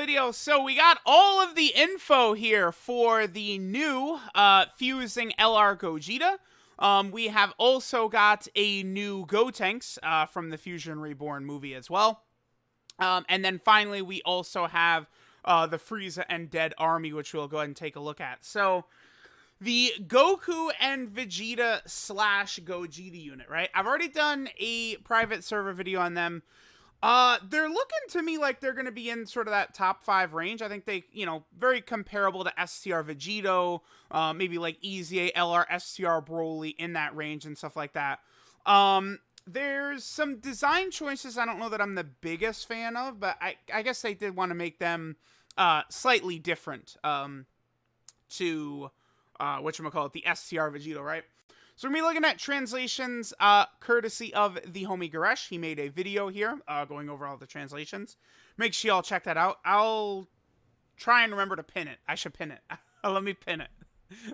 video. So we got all of the info here for the new fusing LR Gogeta. We have also got a new Gotenks from the Fusion Reborn movie as well. And then finally, we also have the Frieza and Dead Army, which we'll go ahead and take a look at. So the Goku and Vegeta / Gogeta unit, right? I've already done a private server video on them. They're looking to me like they're going to be in sort of that top 5 range. I think they, very comparable to STR Vegito, maybe like EZA, LR, STR Broly in that range and stuff like that. There's some design choices I don't know that I'm the biggest fan of, but I guess they did want to make them slightly different to whatchamacallit, the STR Vegito, right? So we're going to be looking at translations courtesy of the homie Garesh. He made a video here going over all the translations. Make sure y'all check that out. I'll try and remember to pin it. I should pin it. Let me pin it.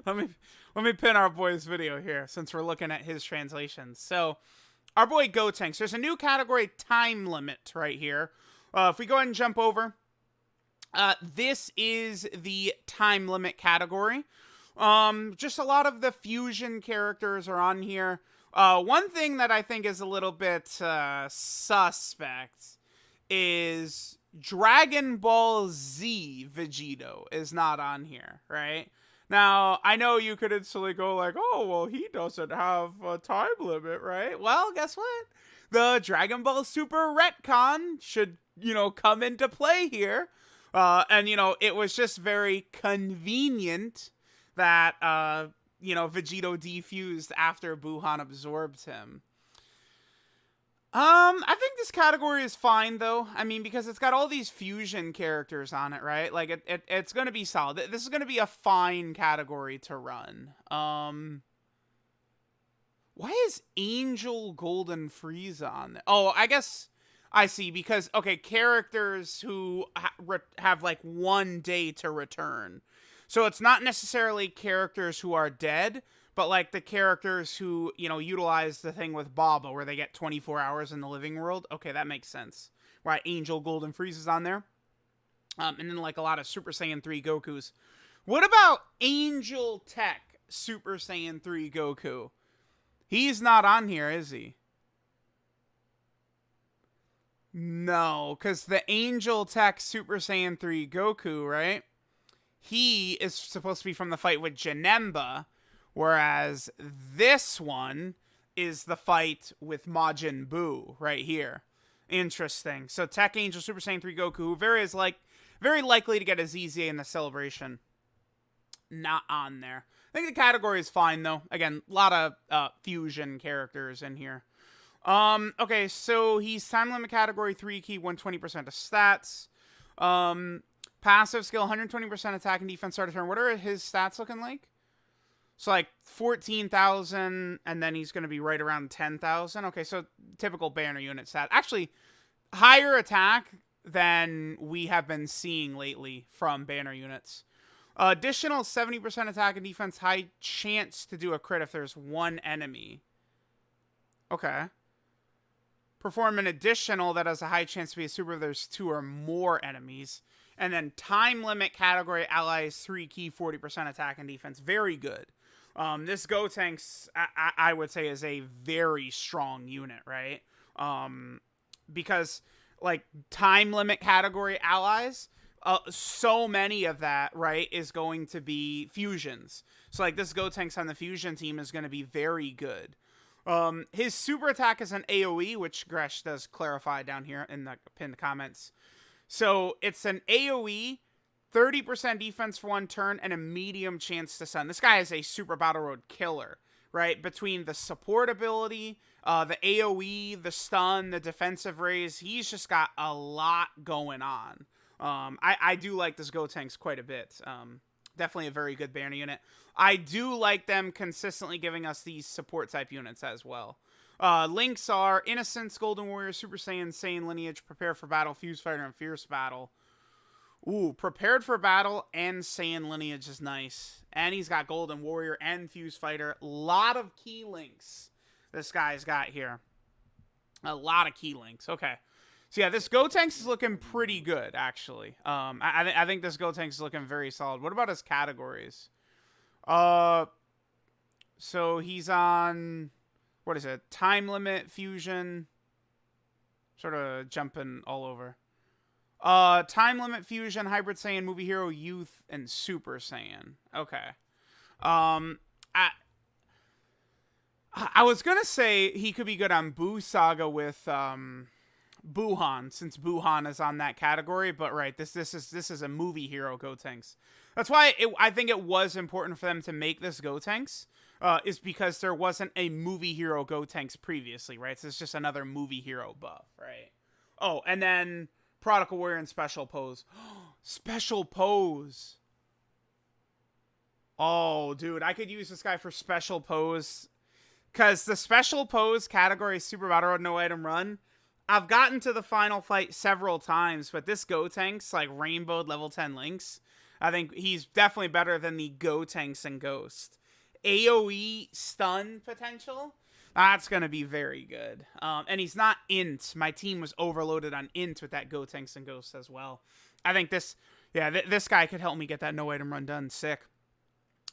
Let me pin our boy's video here since we're looking at his translations. So our boy Gotenks. There's a new category, time limit, right here. If we go ahead and jump over, this is the time limit category. Just a lot of the fusion characters are on here. One thing that I think is a little bit suspect is Dragon Ball Z Vegito is not on here, right? Now, I know you could instantly go like, oh, well, he doesn't have a time limit, right? Well, guess what? The Dragon Ball Super retcon should, come into play here. And, it was just very convenient that, Vegito defused after Buhan absorbed him. I think this category is fine, though. I mean, because it's got all these fusion characters on it, right? Like, it's going to be solid. This is going to be a fine category to run. Why is Angel Golden Frieza on there? Oh, I guess I see. Because, okay, characters who have, like, 1 day to return. So it's not necessarily characters who are dead, but like the characters who, utilize the thing with Baba where they get 24 hours in the living world. Okay, that makes sense. Right, Angel Golden Frieza's on there. And then like a lot of Super Saiyan 3 Gokus. What about Angel Tech Super Saiyan 3 Goku? He's not on here, is he? No, because the Angel Tech Super Saiyan 3 Goku, right? He is supposed to be from the fight with Janemba, whereas this one is the fight with Majin Buu right here. Interesting. So Tech Angel Super Saiyan 3 Goku, very likely to get a ZZA in the celebration. Not on there. I think the category is fine though. Again, a lot of fusion characters in here. Okay, so he's time limit category 3 key, 120% of stats. Passive skill, 120% attack and defense start of turn. What are his stats looking like? So like 14,000, and then he's going to be right around 10,000. Okay, so typical banner unit stat. Actually, higher attack than we have been seeing lately from banner units. Additional 70% attack and defense, high chance to do a crit if there's 1 enemy. Okay. Perform an additional that has a high chance to be a super if there's 2 or more enemies. And then time limit category allies 3 key, 40% attack and defense. Very good. This Gotenks, I would say, is a very strong unit, right? Because, like, time limit category allies, so many of that, right, is going to be fusions. So, like, this Gotenks on the fusion team is going to be very good. His super attack is an AoE, which Gresh does clarify down here in the pinned comments. So it's an AoE, 30% defense for 1 turn, and a medium chance to stun. This guy is a super battle road killer, right? Between the support ability, the AoE, the stun, the defensive raise, he's just got a lot going on. I do like this Gotenks quite a bit. Definitely a very good banner unit. I do like them consistently giving us these support type units as well. Links are Innocence, Golden Warrior, Super Saiyan, Saiyan Lineage, Prepare for Battle, Fuse Fighter, and Fierce Battle. Ooh, Prepared for Battle and Saiyan Lineage is nice. And he's got Golden Warrior and Fuse Fighter. A lot of key links this guy's got here. A lot of key links. Okay. So yeah, this Gotenks is looking pretty good, actually. I think this Gotenks is looking very solid. What about his categories? Uh, so he's on, what is it? Time limit, fusion, sort of jumping all over. Time limit, fusion, hybrid Saiyan, movie hero, youth, and Super Saiyan. Okay. Um, I I was gonna say he could be good on Buu Saga with Buhan, since Buhan is on that category. But right, this is a movie hero Gotenks. That's why I think it was important for them to make this Gotenks. Is because there wasn't a movie hero Gotenks previously, right? So it's just another movie hero buff, right? Oh, and then Prodigal Warrior and Special Pose. Special Pose. Oh, dude, I could use this guy for Special Pose. Because the Special Pose category is Super Battle Road No Item Run. I've gotten to the final fight several times, but this Gotenks, like Rainbowed level 10 links, I think he's definitely better than the Gotenks and Ghost. AoE stun potential, that's going to be very good. And he's not int. My team was overloaded on int with that Gotenks and Ghost as well. I think this, yeah, this guy could help me get that no item run done. Sick.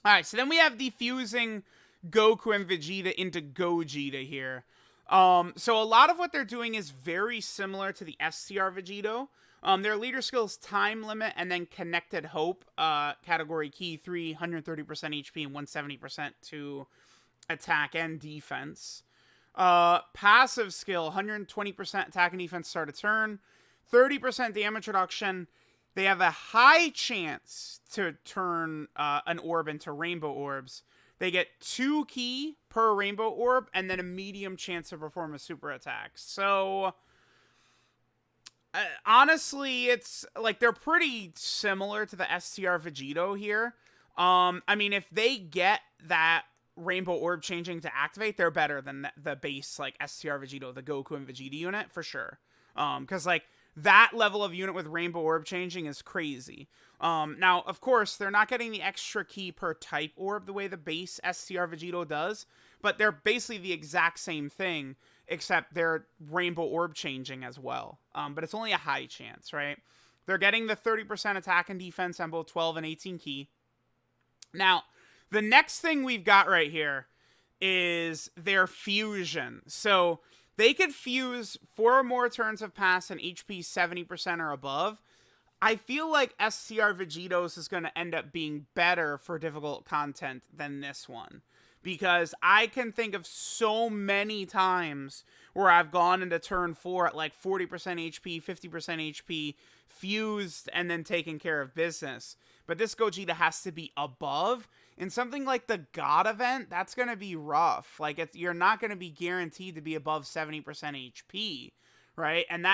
All right, so then we have defusing Goku and Vegeta into Gogeta here. So a lot of what they're doing is very similar to the STR Vegito. Their leader skills Time Limit and then Connected Hope, category key 330% HP and 170% to attack and defense. Passive skill 120% attack and defense start a turn, 30% damage reduction. They have a high chance to turn an orb into rainbow orbs. They get 2 key per rainbow orb and then a medium chance to perform a super attack. So honestly, it's like they're pretty similar to the STR Vegito here. I mean, if they get that rainbow orb changing to activate, they're better than the base like STR Vegito, the Goku and Vegeta unit for sure. Because like that level of unit with rainbow orb changing is crazy. Now, of course, they're not getting the extra key per type orb the way the base STR Vegito does, but they're basically the exact same thing, except they're rainbow orb changing as well. But it's only a high chance, right? They're getting the 30% attack and defense on both 12 and 18 key. Now, the next thing we've got right here is their fusion. So they could fuse 4 or more turns have passed and HP 70% or above. I feel like STR Vegito's is going to end up being better for difficult content than this one. Because I can think of so many times where I've gone into turn 4 at like 40% HP, 50% HP, fused, and then taken care of business. But this Gogeta has to be above. In something like the God event, that's going to be rough. Like, you're not going to be guaranteed to be above 70% HP, right? And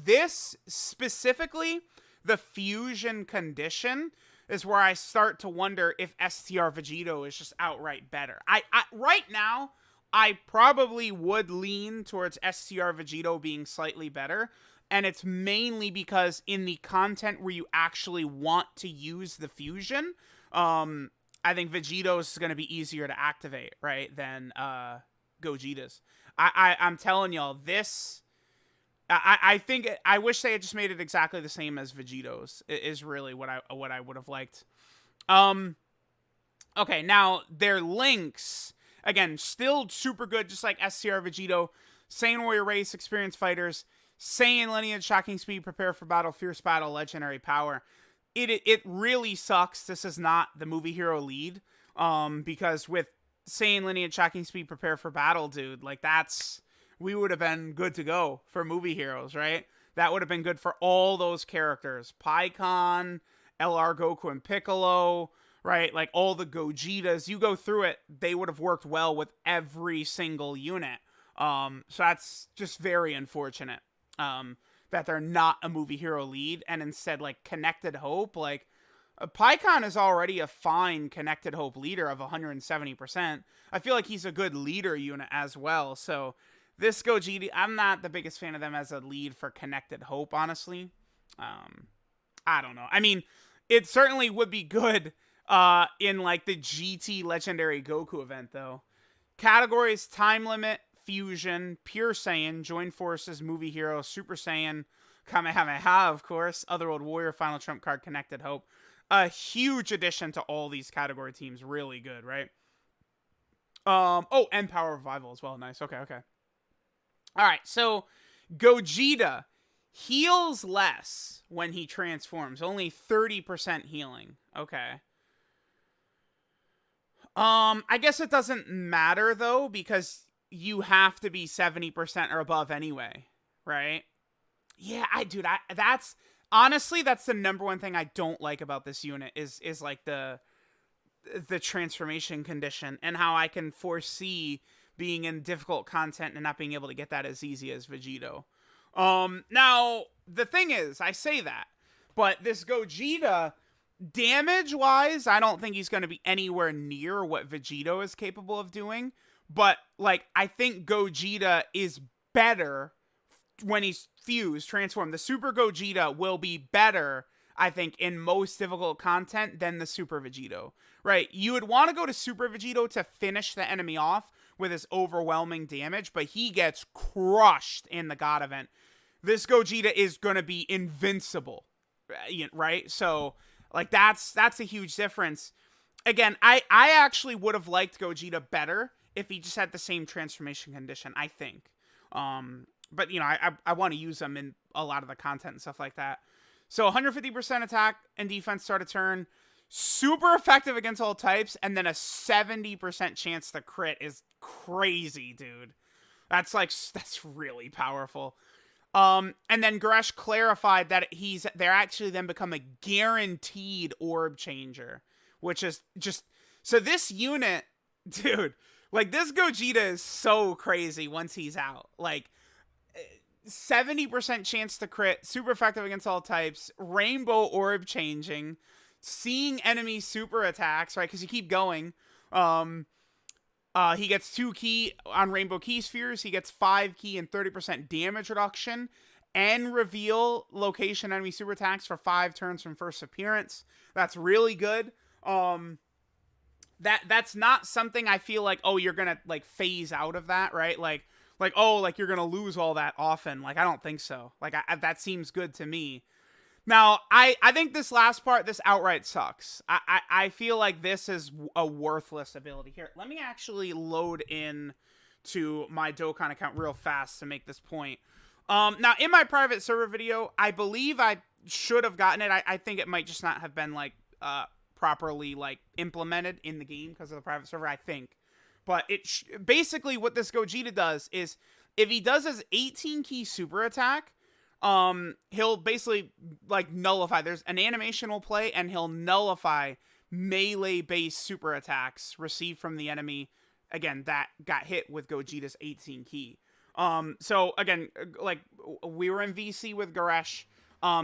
this specifically, the fusion condition, is where I start to wonder if STR Vegito is just outright better. I right now, I probably would lean towards STR Vegito being slightly better, and it's mainly because in the content where you actually want to use the fusion, I think Vegito's is going to be easier to activate, right, than Gogeta's. I'm telling y'all, this... I think I wish they had just made it exactly the same as Vegito's. Is really what I would have liked. Okay, now their links again still super good, just like STR Vegito. Saiyan Warrior Race, Experienced Fighters, Saiyan Lineage, Shocking Speed, Prepare for Battle, Fierce Battle, Legendary Power. It really sucks. This is not the movie hero lead. Because with Saiyan Lineage, Shocking Speed, Prepare for Battle, dude, like that's. We would have been good to go for movie heroes, right? That would have been good for all those characters. Pikkon, LR Goku and Piccolo, right? Like all the Gogetas. You go through it, they would have worked well with every single unit. So that's just very unfortunate that they're not a movie hero lead and instead like Connected Hope. Like Pikkon is already a fine Connected Hope leader of 170%. I feel like he's a good leader unit as well. So this Gogeta, I'm not the biggest fan of them as a lead for Connected Hope, honestly. I don't know. I mean, it certainly would be good in like the GT Legendary Goku event, though. Categories, Time Limit, Fusion, Pure Saiyan, Join Forces, Movie Hero, Super Saiyan, Kamehameha, of course, Otherworld Warrior, Final Trump Card, Connected Hope. A huge addition to all these category teams. Really good, right? Oh, and Power Revival as well. Nice. Okay. All right, so Gogeta heals less when he transforms. Only 30% healing. Okay. I guess it doesn't matter though, because you have to be 70% or above anyway, right? Yeah, that's honestly that's the number one thing I don't like about this unit is like the transformation condition and how I can foresee being in difficult content and not being able to get that as easy as Vegito. Now the thing is, I say that, but this Gogeta, damage wise, I don't think he's going to be anywhere near what Vegito is capable of doing. But like, I think Gogeta is better when he's fused, transformed. The Super Gogeta will be better, I think, in most difficult content than the Super Vegito. Right? You would want to go to Super Vegito to finish the enemy off with his overwhelming damage, but he gets crushed in the God event. This Gogeta is going to be invincible, right? So, like, that's a huge difference. Again, I actually would have liked Gogeta better if he just had the same transformation condition, I think. But, you know, I want to use him in a lot of the content and stuff like that. So 150% attack and defense start a turn. Super effective against all types. And then a 70% chance to crit is crazy, dude. That's really powerful. And then Goresh clarified that they're actually then become a guaranteed orb changer, which is just, so this unit, dude, like this Gogeta is so crazy once he's out. Like 70% chance to crit, super effective against all types, rainbow orb changing, seeing enemy super attacks, right? Because you keep going. He gets 2 key on Rainbow Key Spheres. He gets 5 key and 30% damage reduction. And reveal location enemy super attacks for 5 turns from first appearance. That's really good. That's not something I feel like, oh, you're gonna like phase out of that, right? Like oh, like you're gonna lose all that often. Like I don't think so. Like that seems good to me. Now, I think this last part, this outright sucks. I feel like this is a worthless ability. Here, let me actually load in to my Dokkan account real fast to make this point. Now, in my private server video, I believe I should have gotten it. I think it might just not have been, like, properly, like, implemented in the game because of the private server, I think. But basically what this Gogeta does is, if he does his 18 key super attack, he'll basically like nullify. There's an animation will play and he'll nullify melee based super attacks received from the enemy, again, that got hit with Gogeta's 18 key. So again, like we were in VC with Goresh.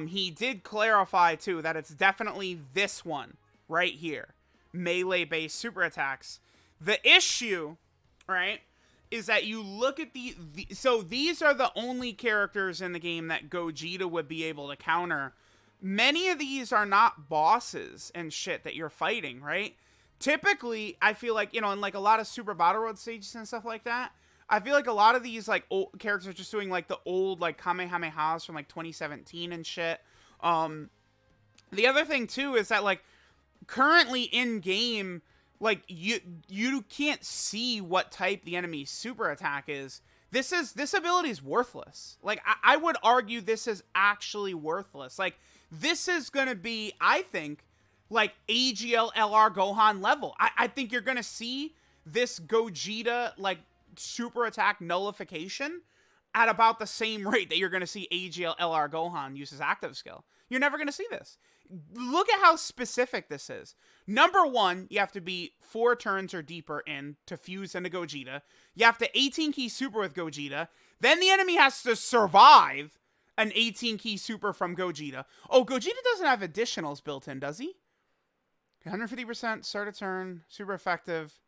He did clarify too that it's definitely this one right here, melee based super attacks. The issue, right, is that you look at so these are the only characters in the game that Gogeta would be able to counter. Many of these are not bosses and shit that you're fighting, right? Typically, I feel like, you know, in like a lot of Super Battle Road stages and stuff like that, I feel like a lot of these like old characters are just doing like the old like Kamehamehas from like 2017 and shit. The other thing too is that like currently in game, like you can't see what type the enemy's super attack is. This ability is worthless. Like I would argue this is actually worthless. Like this is gonna be, I think, like AGL LR Gohan level. I think you're gonna see this Gogeta like super attack nullification at about the same rate that you're gonna see AGL LR Gohan use his active skill. You're never gonna see this. Look at how specific this is. Number one, you have to be 4 turns or deeper in to fuse into Gogeta. You have to 18 key super with Gogeta. Then the enemy has to survive an 18 key super from Gogeta. Oh, Gogeta doesn't have additionals built in, does he? 150% start a turn, super effective.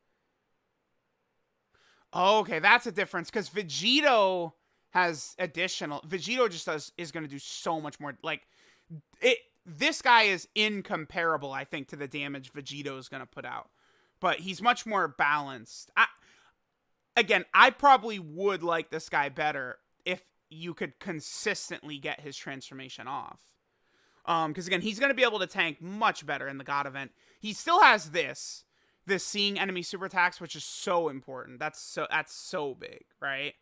Oh, okay, that's a difference because Vegito has additional. Vegito just is going to do so much more. Like this guy is incomparable, I think, to the damage Vegito is going to put out. But he's much more balanced. again, I probably would like this guy better if you could consistently get his transformation off. Because again, he's going to be able to tank much better in the God event. He still has this seeing enemy super attacks, which is so important. That's so big, right?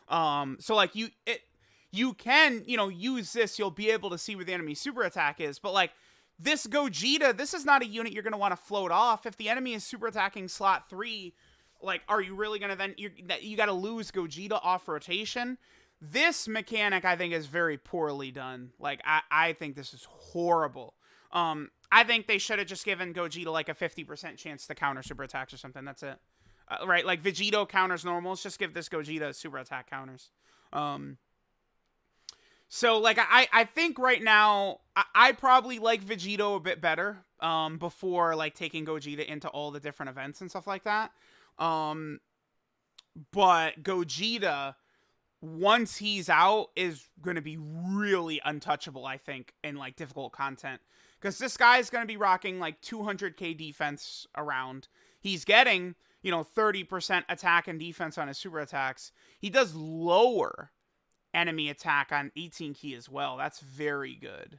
So like you can, use this. You'll be able to see where the enemy super attack is, but like this Gogeta, this is not a unit you're going to want to float off. If the enemy is super attacking slot 3, like, are you really going to then, you got to lose Gogeta off rotation? This mechanic, I think, is very poorly done. Like, I think this is horrible. I think they should have just given Gogeta, like, a 50% chance to counter super attacks or something. That's it. Right? Like, Vegito counters normals. Just give this Gogeta super attack counters. So, like, I think right now, I probably like Vegito a bit better before, like, taking Gogeta into all the different events and stuff like that. But Gogeta, once he's out, is going to be really untouchable, I think, in, like, difficult content. Because this guy's going to be rocking, like, 200k defense around. He's getting, 30% attack and defense on his super attacks. He does lower enemy attack on 18 key as well. That's very good.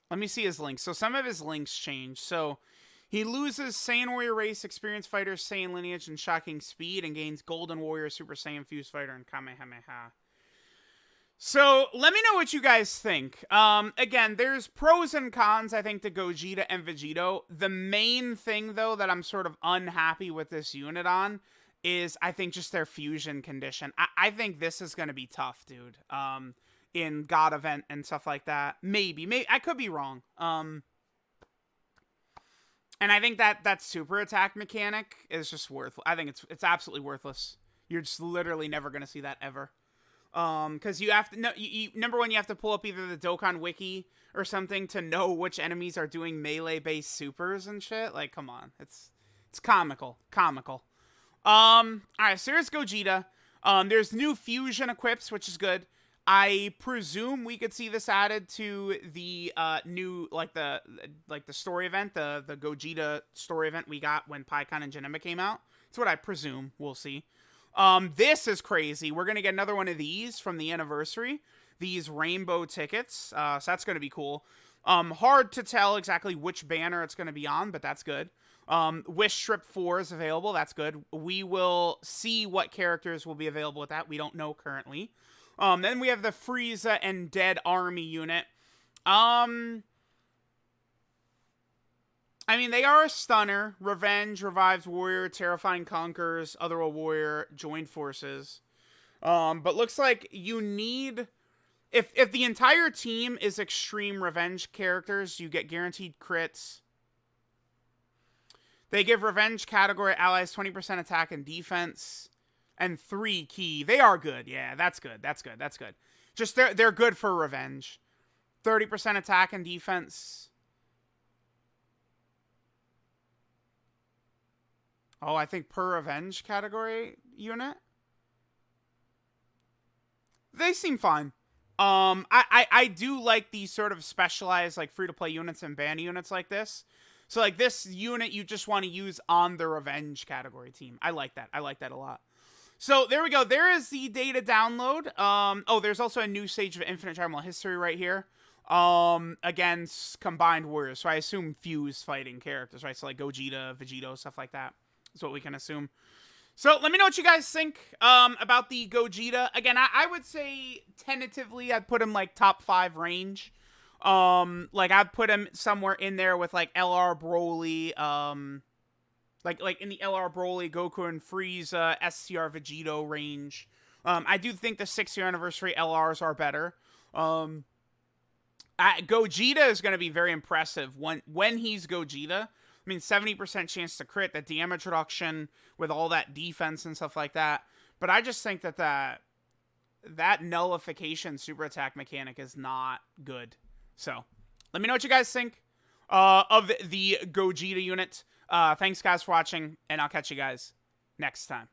Let me see his links. So some of his links change. So he loses Saiyan Warrior Race, Experienced Fighter, Saiyan Lineage, and Shocking Speed, and gains Golden Warrior, Super Saiyan Fused Fighter, and Kamehameha. So let me know what you guys think. Again, there's pros and cons, I think, to Gogeta and Vegito. The main thing, though, that I'm sort of unhappy with this unit on is, I think, just their fusion condition. I think this is going to be tough, dude. In God event and stuff like that. Maybe. I could be wrong. And I think that super attack mechanic is just worthless. I think it's absolutely worthless. You're just literally never going to see that ever. Because you have to, no, number one, you have to pull up either the Dokkan wiki or something to know which enemies are doing melee-based supers and shit. Like, come on. It's comical. Alright, so here's Gogeta. There's new fusion equips, which is good. I presume we could see this added to the new, the story event, the Gogeta story event we got when Pikkon and Janemba came out. That's what I presume we'll see. This is crazy. We're gonna get another one of these from the anniversary. These rainbow tickets. So that's gonna be cool. Hard to tell exactly which banner it's gonna be on, but that's good. Wish Strip 4 is available. That's good. We will see what characters will be available with that. We don't know currently. Then we have the Frieza and Dead Army unit. I mean, they are a stunner. Revenge, Revives Warrior, Terrifying Conquers, Otherworld Warrior, Joined Forces. But looks like you need... If the entire team is Extreme Revenge characters, you get guaranteed crits. They give Revenge category allies 20% attack and defense. And 3 key. They are good. Yeah, that's good. Just they're good for Revenge. 30% attack and defense. Oh, I think per Revenge category unit. They seem fine. I do like these sort of specialized, like, free-to-play units and ban units like this. So, like, this unit you just want to use on the Revenge category team. I like that. I like that a lot. So, there we go. There is the data download. Oh, there's also a new stage of Infinite Tribal History right here. Against Combined Warriors. So, I assume fused fighting characters, right? So, like, Gogeta, Vegito, stuff like that. That's what we can assume. So, let me know what you guys think about the Gogeta. Again, I would say, tentatively, I'd put him, like, top 5 range. Like, I'd put him somewhere in there with, like, LR Broly, like in the LR Broly, Goku and Frieza, SCR Vegito range. I do think the 6-year anniversary LRs are better. Gogeta is going to be very impressive when he's Gogeta. I mean, 70% chance to crit, the damage reduction with all that defense and stuff like that. But I just think that nullification super attack mechanic is not good. So, let me know what you guys think of the Gogeta unit. Thanks, guys, for watching, and I'll catch you guys next time.